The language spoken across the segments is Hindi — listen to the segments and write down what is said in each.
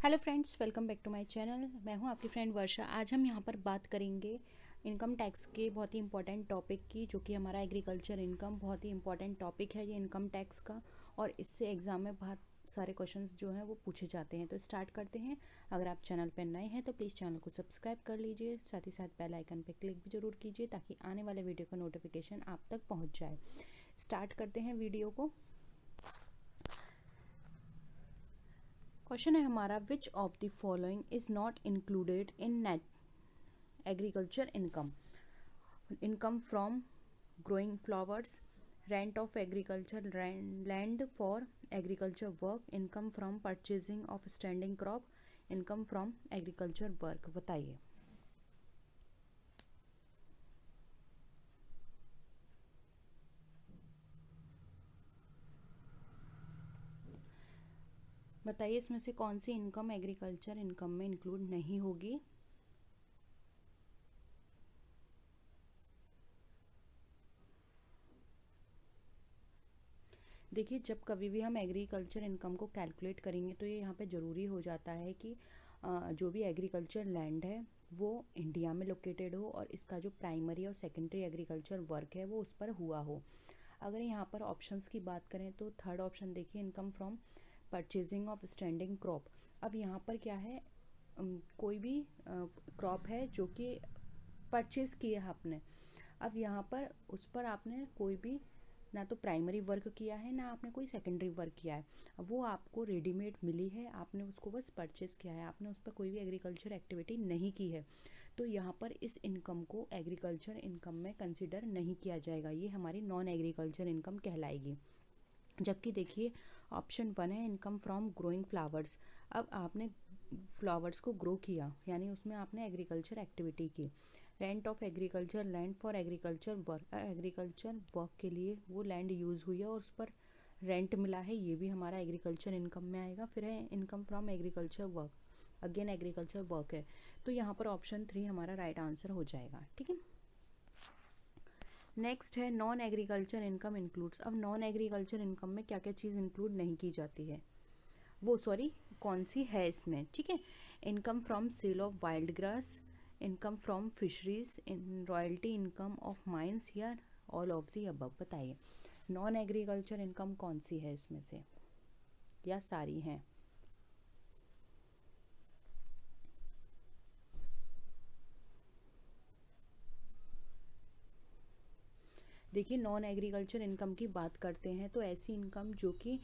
Hello friends, welcome back to my channel. मैं हूं आपकी फ्रेंड वर्षा। आज हम यहां पर बात करेंगे इनकम टैक्स के बहुत ही इंपॉर्टेंट टॉपिक की, जो कि हमारा एग्रीकल्चर इनकम बहुत ही इंपॉर्टेंट टॉपिक है ये इनकम टैक्स का। और इससे एग्जाम में बहुत सारे क्वेश्चंस जो हैं वो पूछे जाते हैं। तो स्टार्ट करते हैं। अगर आप चैनल पर नए हैं तो प्लीज़ चैनल को सब्सक्राइब कर लीजिए, साथ ही साथ बेल आइकन पर क्लिक भी जरूर कीजिए ताकि आने वाले वीडियो का नोटिफिकेशन आप तक पहुँच जाए। स्टार्ट करते हैं वीडियो को। क्वेश्चन है हमारा, विच of the following is not included in net agriculture income? Income from growing flowers, rent of agriculture land for agriculture work, income from purchasing of standing crop, income from agriculture work. बताइए। बताइए इसमें से कौन सी इनकम एग्रीकल्चर इनकम में इंक्लूड नहीं होगी। देखिए, जब कभी भी हम एग्रीकल्चर इनकम को कैलकुलेट करेंगे तो ये यहाँ पे ज़रूरी हो जाता है कि जो भी एग्रीकल्चर लैंड है वो इंडिया में लोकेटेड हो और इसका जो प्राइमरी और सेकेंडरी एग्रीकल्चर वर्क है वो उस पर हुआ हो। अगर यहाँ पर ऑप्शंस की बात करें तो थर्ड ऑप्शन देखिए, income from purchasing of standing crop. अब यहाँ पर क्या है, कोई भी क्रॉप है जो कि परचेज़ किया है आपने। अब यहाँ पर उस पर आपने कोई भी ना तो प्राइमरी वर्क किया है ना आपने कोई सेकेंडरी वर्क किया है। वो आपको रेडीमेड मिली है, आपने उसको बस परचेज़ किया है, आपने उस पर कोई भी एग्रीकल्चर एक्टिविटी नहीं की है। तो यहाँ पर इस इनकम को एग्रीकल्चर इनकम में कंसिडर नहीं किया जाएगा, ये हमारी नॉन एग्रीकल्चर इनकम कहलाएगी। जबकि देखिए ऑप्शन 1 है, इनकम फ्रॉम ग्रोइंग फ्लावर्स। अब आपने फ्लावर्स को ग्रो किया यानी उसमें आपने एग्रीकल्चर एक्टिविटी की। Rent of agriculture land for agriculture work, agriculture work के लिए वो लैंड यूज़ हुई है और उस पर रेंट मिला है, ये भी हमारा एग्रीकल्चर इनकम में आएगा। फिर है income from agriculture work, again agriculture work है। तो यहाँ पर ऑप्शन 3 हमारा राइट आंसर हो जाएगा। ठीक है, नेक्स्ट है नॉन एग्रीकल्चर इनकम इंक्लूड्स। अब नॉन एग्रीकल्चर इनकम में क्या क्या चीज़ इंक्लूड नहीं की जाती है, वो सॉरी कौन सी है इसमें। ठीक है, income from sale of wild grass, income from fisheries, in royalty income of mines, या ऑल ऑफ दी अबव। बताइए नॉन एग्रीकल्चर इनकम कौन सी है इसमें से, या सारी हैं? देखिए, नॉन एग्रीकल्चर इनकम की बात करते हैं तो ऐसी इनकम जो कि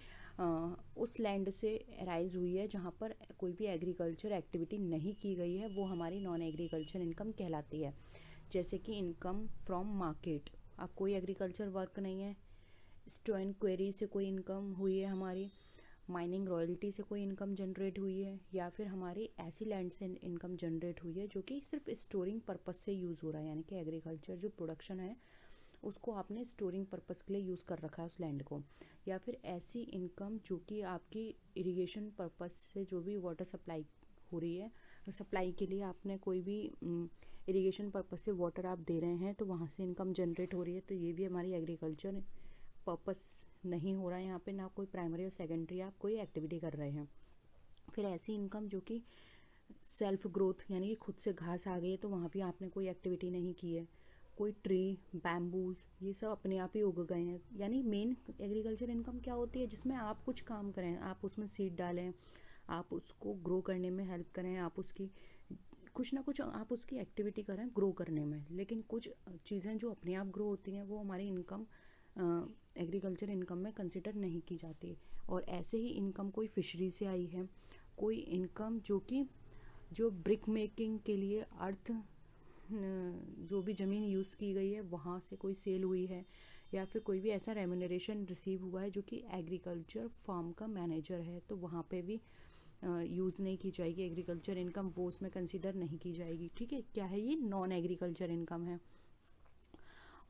उस लैंड से राइज हुई है जहाँ पर कोई भी एग्रीकल्चर एक्टिविटी नहीं की गई है, वो हमारी नॉन एग्रीकल्चर इनकम कहलाती है। जैसे कि इनकम फ्रॉम मार्केट, अब कोई एग्रीकल्चर वर्क नहीं है। स्टोन क्वेरी से कोई इनकम हुई है हमारी, माइनिंग रॉयल्टी से कोई इनकम जनरेट हुई है, या फिर हमारी ऐसी लैंड से इनकम जनरेट हुई है जो कि सिर्फ स्टोरिंग पर्पस से यूज़ हो रहा है, यानी कि एग्रीकल्चर जो प्रोडक्शन है उसको आपने स्टोरिंग पर्पस के लिए यूज़ कर रखा है उस लैंड को। या फिर ऐसी इनकम जो कि आपकी इरिगेशन पर्पस से जो भी वाटर सप्लाई हो रही है, सप्लाई के लिए आपने कोई भी इरिगेशन पर्पस से वाटर आप दे रहे हैं तो वहाँ से इनकम जनरेट हो रही है, तो ये भी हमारी एग्रीकल्चर पर्पस नहीं हो रहा है यहाँ पे, ना कोई प्राइमरी और सेकेंडरी आप कोई एक्टिविटी कर रहे हैं। फिर ऐसी इनकम जो कि सेल्फ ग्रोथ यानी कि खुद से घास आ गई है तो वहाँ भी आपने कोई एक्टिविटी नहीं की है। कोई ट्री, बैम्बूज, ये सब अपने आप ही उग गए हैं। यानी मेन एग्रीकल्चर इनकम क्या होती है, जिसमें आप कुछ काम करें, आप उसमें सीड डालें, आप उसको ग्रो करने में हेल्प करें, आप उसकी कुछ ना कुछ आप उसकी एक्टिविटी करें ग्रो करने में। लेकिन कुछ चीज़ें जो अपने आप ग्रो होती हैं वो हमारी इनकम एग्रीकल्चर इनकम में कंसिडर नहीं की जाती। और ऐसे ही इनकम कोई फिशरी से आई है, कोई इनकम जो कि जो ब्रिक मेकिंग के लिए अर्थ जो भी ज़मीन यूज़ की गई है वहाँ से कोई सेल हुई है, या फिर कोई भी ऐसा रेम्यूनरेशन रिसीव हुआ है जो कि एग्रीकल्चर फार्म का मैनेजर है, तो वहाँ पे भी यूज़ नहीं की जाएगी एग्रीकल्चर इनकम, वो उसमें कंसिडर नहीं की जाएगी। ठीक है, क्या है ये नॉन एग्रीकल्चर इनकम है।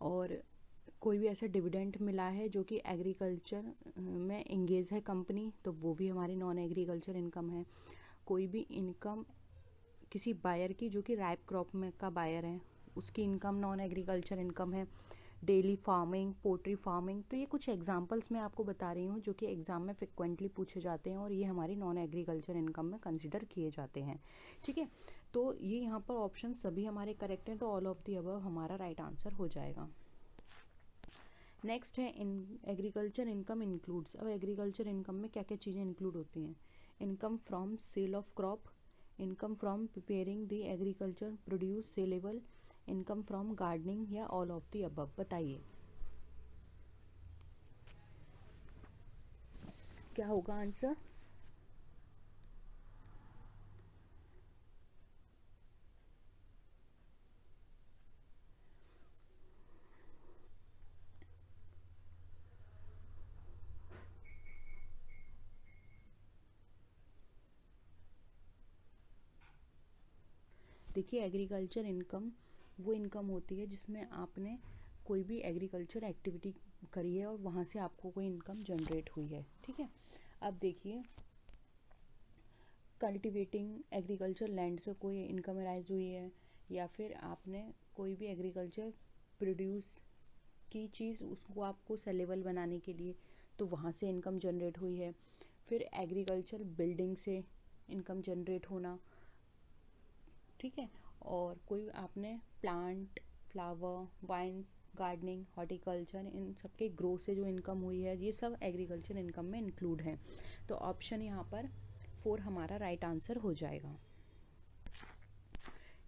और कोई भी ऐसा डिविडेंड मिला है जो कि एग्रीकल्चर में इंगेज है कंपनी, तो वो भी हमारी नॉन एग्रीकल्चर इनकम है। कोई भी इनकम किसी बायर की जो कि राइप क्रॉप में का बायर है, उसकी इनकम नॉन एग्रीकल्चर इनकम है। Daily farming, poultry farming. तो ये कुछ एग्जांपल्स मैं आपको बता रही हूँ जो कि एग्ज़ाम में फ्रिक्वेंटली पूछे जाते हैं और ये हमारी नॉन एग्रीकल्चर इनकम में कंसिडर किए जाते हैं। ठीक है, तो ये यहाँ पर ऑप्शन सभी हमारे करेक्ट हैं, तो ऑल ऑफ दी अबव हमारा राइट आंसर हो जाएगा। नेक्स्ट है इन एग्रीकल्चर इनकम इंक्लूड्स। अब एग्रीकल्चर इनकम में क्या क्या चीज़ें इंक्लूड होती हैं? Income from sale of crop, income from preparing the agriculture produce saleable, income from gardening, या ऑल ऑफ दी अबव। बताइए क्या होगा आंसर? देखिए, एग्रीकल्चर इनकम वो इनकम होती है जिसमें आपने कोई भी एग्रीकल्चर एक्टिविटी करी है और वहाँ से आपको कोई इनकम जनरेट हुई है। ठीक है, अब देखिए, कल्टिवेटिंग एग्रीकल्चर लैंड से कोई इनकम राइज हुई है, या फिर आपने कोई भी एग्रीकल्चर प्रोड्यूस की चीज़ उसको आपको सेलेबल बनाने के लिए, तो वहाँ से इनकम जनरेट हुई है। फिर एग्रीकल्चर बिल्डिंग से इनकम जनरेट होना। ठीक है, और कोई आपने plant, flower, vine, gardening, horticulture, इन सब के ग्रो से जो इनकम हुई है, ये सब एग्रीकल्चर इनकम में इंक्लूड है। तो ऑप्शन यहाँ पर 4 हमारा राइट आंसर हो जाएगा।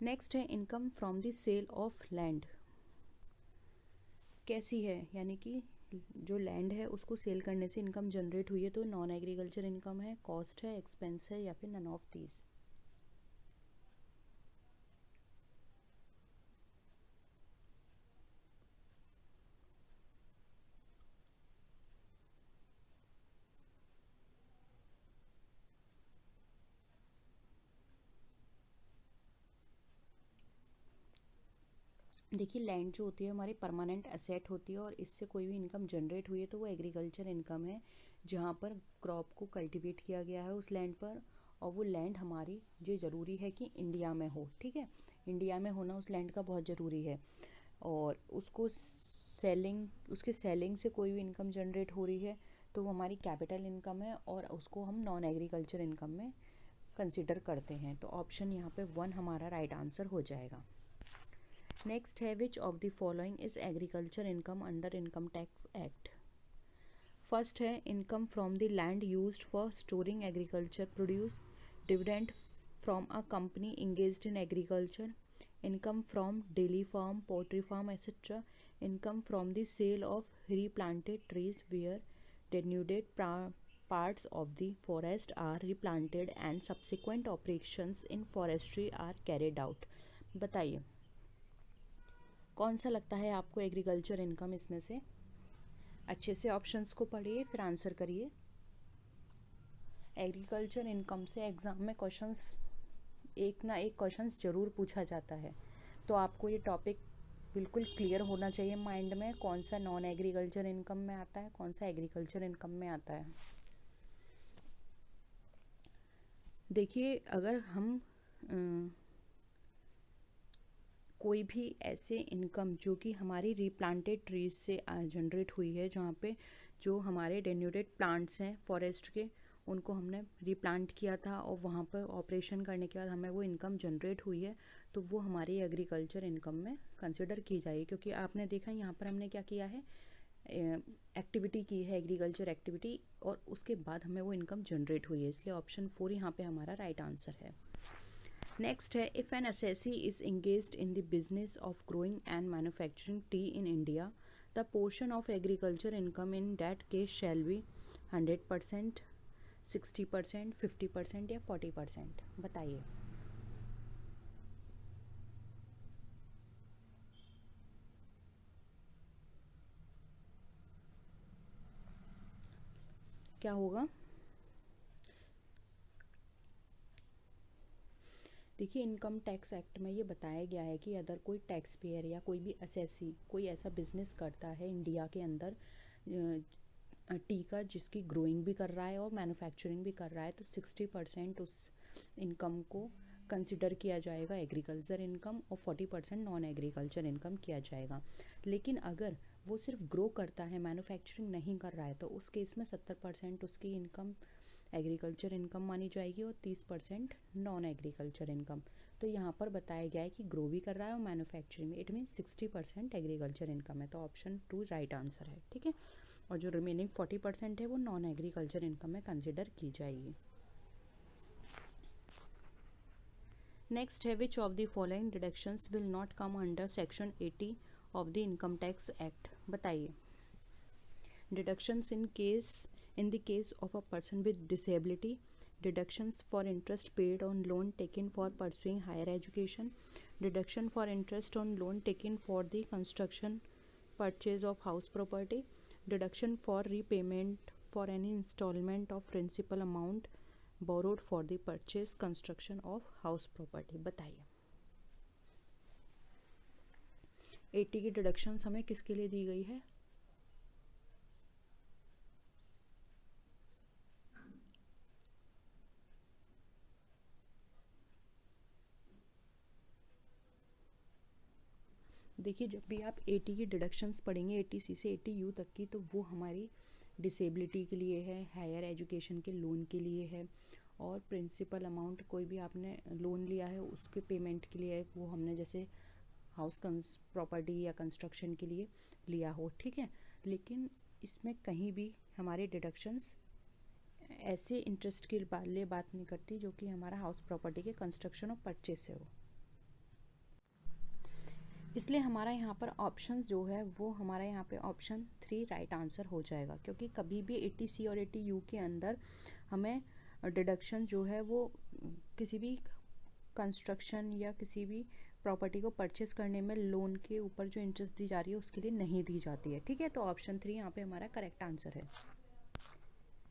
नेक्स्ट है income from the sale of land. कैसी है? यानी कि जो लैंड है उसको सेल करने से इनकम जनरेट हुई है, तो नॉन एग्रीकल्चर इनकम है, कॉस्ट है, एक्सपेंस है, या फिर नन ऑफ दीज। देखिए, लैंड जो होती है हमारी परमानेंट एसेट होती है और इससे कोई भी इनकम जनरेट हुई है तो वो एग्रीकल्चर इनकम है, जहाँ पर क्रॉप को कल्टीवेट किया गया है उस लैंड पर, और वो लैंड हमारी, ये ज़रूरी है कि इंडिया में हो। ठीक है, इंडिया में होना उस लैंड का बहुत ज़रूरी है, और उसको सेलिंग, उसके सेलिंग से कोई भी इनकम जनरेट हो रही है तो वो हमारी कैपिटल इनकम है, और उसको हम नॉन एग्रीकल्चर इनकम में कंसिडर करते हैं। तो ऑप्शन यहाँ पे 1 हमारा राइट आंसर हो जाएगा। नेक्स्ट है which of the following is agriculture income under income tax act. First है income from the land used for storing agriculture produce, dividend from a company engaged in agriculture, income from dairy farm, poultry farm, etcetera, income from the sale of replanted trees where denuded parts of the forest are replanted and subsequent operations in forestry are carried out। बताइए कौन सा लगता है आपको एग्रीकल्चर इनकम इसमें से? अच्छे से ऑप्शंस को पढ़िए फिर आंसर करिए। एग्रीकल्चर इनकम से एग्ज़ाम में क्वेश्चंस, एक ना एक क्वेश्चंस ज़रूर पूछा जाता है, तो आपको ये टॉपिक बिल्कुल क्लियर होना चाहिए माइंड में, कौन सा नॉन एग्रीकल्चर इनकम में आता है, कौन सा एग्रीकल्चर इनकम में आता है। देखिए, अगर हम कोई भी ऐसे इनकम जो कि हमारी रिप्लांटेड ट्रीज से जनरेट हुई है, जहाँ पे जो हमारे डेन्यूडेड प्लांट्स हैं फॉरेस्ट के, उनको हमने रिप्लांट किया था और वहाँ पर ऑपरेशन करने के बाद हमें वो इनकम जनरेट हुई है, तो वो हमारी एग्रीकल्चर इनकम में कंसिडर की जाएगी। क्योंकि आपने देखा यहाँ पर हमने क्या किया है, एक्टिविटी की है, एग्रीकल्चर एक्टिविटी, और उसके बाद हमें वो इनकम जनरेट हुई है, इसलिए ऑप्शन 4 यहाँ पे हमारा राइट आंसर है। नेक्स्ट है if an assessee is engaged in the business of growing and manufacturing tea in India, the portion of agriculture income in that case shall be 100%, 60%, 50% या 40%। बताइए क्या होगा? देखिए, इनकम टैक्स एक्ट में ये बताया गया है कि अगर कोई टैक्स पेयर या कोई भी असेसी कोई ऐसा बिजनेस करता है इंडिया के अंदर टी का, जिसकी ग्रोइंग भी कर रहा है और मैन्युफैक्चरिंग भी कर रहा है, तो 60% उस इनकम को कंसिडर किया जाएगा एग्रीकल्चर इनकम और 40% नॉन एग्रीकल्चर इनकम किया जाएगा। लेकिन अगर वो सिर्फ ग्रो करता है, मैन्युफैक्चरिंग नहीं कर रहा है, तो उस केस में 70% उसकी इनकम एग्रीकल्चर इनकम मानी जाएगी और 30% नॉन एग्रीकल्चर इनकम। तो यहाँ पर बताया गया है कि ग्रो भी कर रहा है और मैन्युफैक्चरिंग में, इट मीन 60% एग्रीकल्चर इनकम है, तो ऑप्शन 2 राइट आंसर है। ठीक है, और जो रिमेनिंग 40% है वो नॉन एग्रीकल्चर इनकम में कंसिडर की जाएगी। नेक्स्ट है, which of the following deductions will not come under section 80 of the income tax act. बताइए। Deductions in the case of a person with disability, deductions for interest paid on loan taken for pursuing higher education, deduction for interest on loan taken for the construction purchase of house property, deduction for repayment for any installment of principal amount borrowed for the purchase construction of house property। बताइए 80 की डिडक्शंस हमें किसके लिए दी गई है? देखिए, जब भी आप 80 की डिडक्शंस पढ़ेंगे 80C से 80U तक की, तो वो हमारी डिसेबिलिटी के लिए है, हायर एजुकेशन के लोन के लिए है, और प्रिंसिपल अमाउंट कोई भी आपने लोन लिया है उसके पेमेंट के लिए है, वो हमने जैसे हाउस प्रॉपर्टी या कंस्ट्रक्शन के लिए लिया हो। ठीक है, लेकिन इसमें कहीं भी हमारे डिडक्शंस ऐसे इंटरेस्ट के लिए बात नहीं करती जो कि हमारा हाउस प्रॉपर्टी के कंस्ट्रक्शन और परचेज से हो। इसलिए हमारा यहाँ पर ऑप्शन जो है वो हमारा यहाँ पे ऑप्शन 3 राइट आंसर हो जाएगा, क्योंकि कभी भी 80C और 80U के अंदर हमें डिडक्शन जो है वो किसी भी कंस्ट्रक्शन या किसी भी प्रॉपर्टी को परचेस करने में लोन के ऊपर जो इंटरेस्ट दी जा रही है उसके लिए नहीं दी जाती है। ठीक है, तो ऑप्शन 3 यहाँ पे हमारा करेक्ट आंसर है।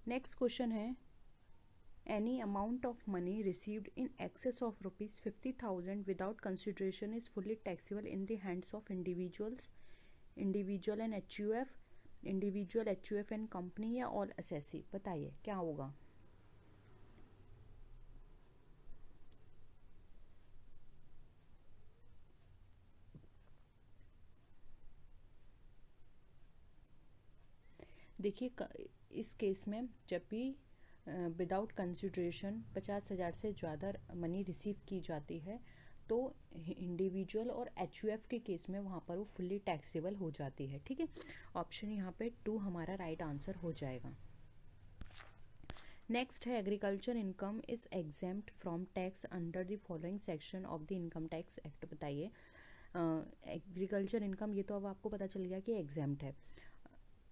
नेक्स्ट क्वेश्चन है, any amount of money received in excess of rupees 50,000 without consideration is fully taxable in the hands of individual and HUF, individual HUF and company या all assessee। बताइए क्या होगा? देखिए, इस केस में जब भी विदाउट कंसिड्रेशन 50,000 से ज़्यादा मनी रिसीव की जाती है तो इंडिविजुअल और HUF के केस में वहाँ पर वो फुल्ली टैक्सेबल हो जाती है। ठीक है, ऑप्शन यहाँ पे 2 हमारा राइट आंसर हो जाएगा। नेक्स्ट है, agriculture income is exempt from tax under the following section of the income tax act. बताइए एग्रीकल्चर इनकम, ये तो अब आपको पता चल गया कि एग्जेम्प्ट है।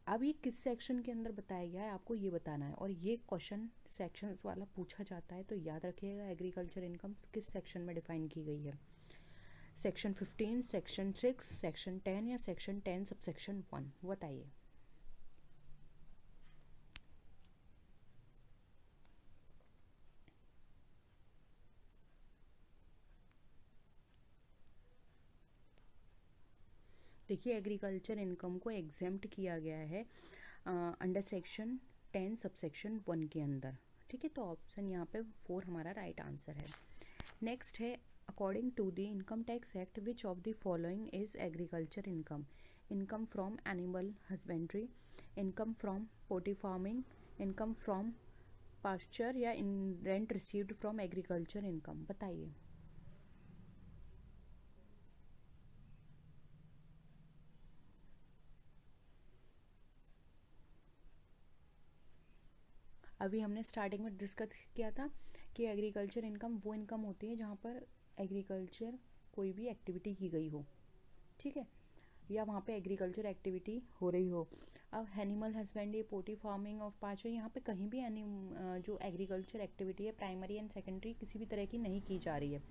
अब ये किस सेक्शन के अंदर बताया गया है आपको ये बताना है, और ये क्वेश्चन सेक्शंस वाला पूछा जाता है, तो याद रखिएगा एग्रीकल्चर इनकम किस सेक्शन में डिफाइन की गई है। सेक्शन 15, सेक्शन 6, सेक्शन 10 या सेक्शन 10 सब सेक्शन 1। बताइए। देखिए, एग्रीकल्चर इनकम को एग्जेम्प्ट किया गया है अंडर सेक्शन 10 सबसेक्शन 1 के अंदर। ठीक है, तो ऑप्शन यहाँ पे 4 हमारा राइट आंसर है। नेक्स्ट है, according to the income tax act which of the following is agriculture income? Income from animal husbandry, income from poultry farming, income from pasture या in rent received from agriculture income. बताइए। अभी हमने स्टार्टिंग में डिस्कस किया था कि एग्रीकल्चर इनकम वो इनकम होती है जहाँ पर एग्रीकल्चर कोई भी एक्टिविटी की गई हो। ठीक है, या वहाँ पे एग्रीकल्चर एक्टिविटी हो रही हो। अब animal husbandry, poultry farming of पाँचों, यहाँ पे कहीं भी जो एग्रीकल्चर एक्टिविटी है प्राइमरी एंड सेकेंडरी किसी भी तरह की नहीं की जा रही है,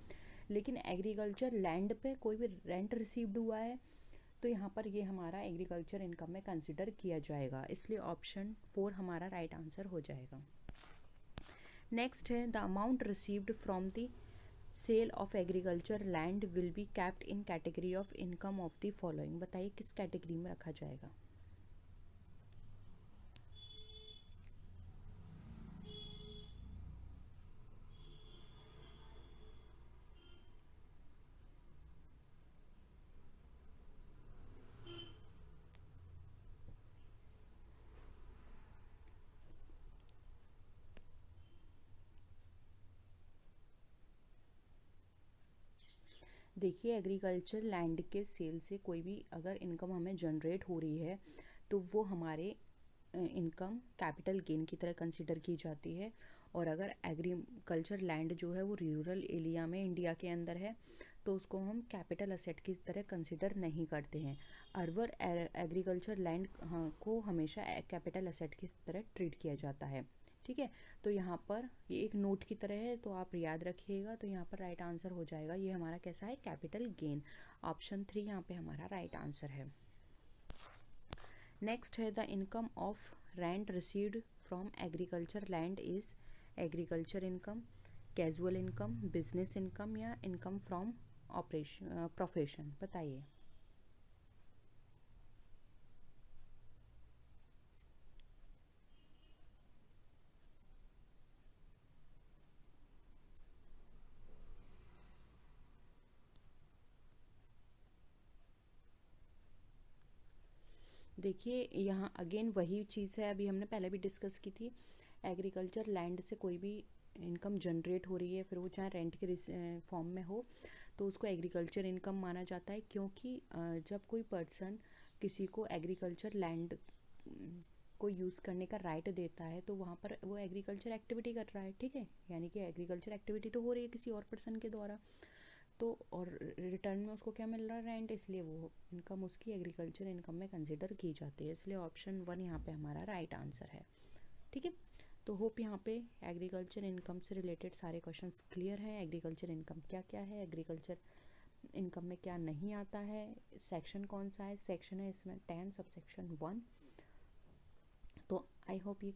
लेकिन एग्रीकल्चर लैंड पे कोई भी रेंट रिसीव्ड हुआ है तो यहाँ पर ये हमारा एग्रीकल्चर इनकम में कंसिडर किया जाएगा, इसलिए ऑप्शन 4 हमारा राइट आंसर हो जाएगा। नेक्स्ट है, the amount received from the sale of agriculture land will be capped in category of income of the following. बताइए किस कैटेगरी में रखा जाएगा? देखिए, एग्रीकल्चर लैंड के सेल से कोई भी अगर इनकम हमें जनरेट हो रही है तो वो हमारे इनकम कैपिटल गेन की तरह कंसिडर की जाती है। और अगर एग्रीकल्चर लैंड जो है वो रूरल एरिया में इंडिया के अंदर है तो उसको हम कैपिटल असेट की तरह कंसिडर नहीं करते हैं। अर्बन एग्रीकल्चर लैंड को हमेशा कैपिटल असेट की तरह ट्रीट किया जाता है। ठीक है, तो यहाँ पर ये एक नोट की तरह है तो आप याद रखिएगा। तो यहाँ पर राइट आंसर हो जाएगा, ये हमारा कैसा है, कैपिटल गेन। ऑप्शन 3 यहाँ पे हमारा राइट आंसर है। नेक्स्ट है the income of rent received from agriculture land is agriculture income, casual income, business income या इनकम फ्रॉम ऑपरेशन प्रोफेशन। बताइए। देखिए, यहाँ अगेन वही चीज़ है, अभी हमने पहले भी डिस्कस की थी। एग्रीकल्चर लैंड से कोई भी इनकम जनरेट हो रही है, फिर वो चाहे रेंट के फॉर्म में हो, तो उसको एग्रीकल्चर इनकम माना जाता है। क्योंकि जब कोई पर्सन किसी को एग्रीकल्चर लैंड को यूज़ करने का राइट देता है तो वहाँ पर वो एग्रीकल्चर एक्टिविटी कर रहा है। ठीक है, यानी कि एग्रीकल्चर एक्टिविटी तो हो रही है किसी और पर्सन के द्वारा, तो और रिटर्न में उसको क्या मिल रहा है, रेंट, इसलिए वो इनकम उसकी एग्रीकल्चर इनकम में कंसिडर की जाती है। इसलिए ऑप्शन 1 यहाँ पे हमारा राइट आंसर है। ठीक है, तो होप यहाँ पे एग्रीकल्चर इनकम से रिलेटेड सारे क्वेश्चंस क्लियर हैं। एग्रीकल्चर इनकम क्या क्या है, एग्रीकल्चर इनकम में क्या नहीं आता है, सेक्शन कौन सा है, सेक्शन है इसमें 10 सब सेक्शन 1। तो आई होप ये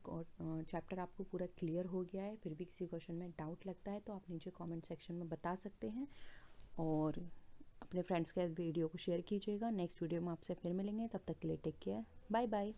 चैप्टर आपको पूरा क्लियर हो गया है। फिर भी किसी क्वेश्चन में डाउट लगता है तो आप नीचे कमेंट सेक्शन में बता सकते हैं और अपने फ्रेंड्स के वीडियो को शेयर कीजिएगा। नेक्स्ट वीडियो में आपसे फिर मिलेंगे, तब तक के लिए टेक केयर, बाय बाय।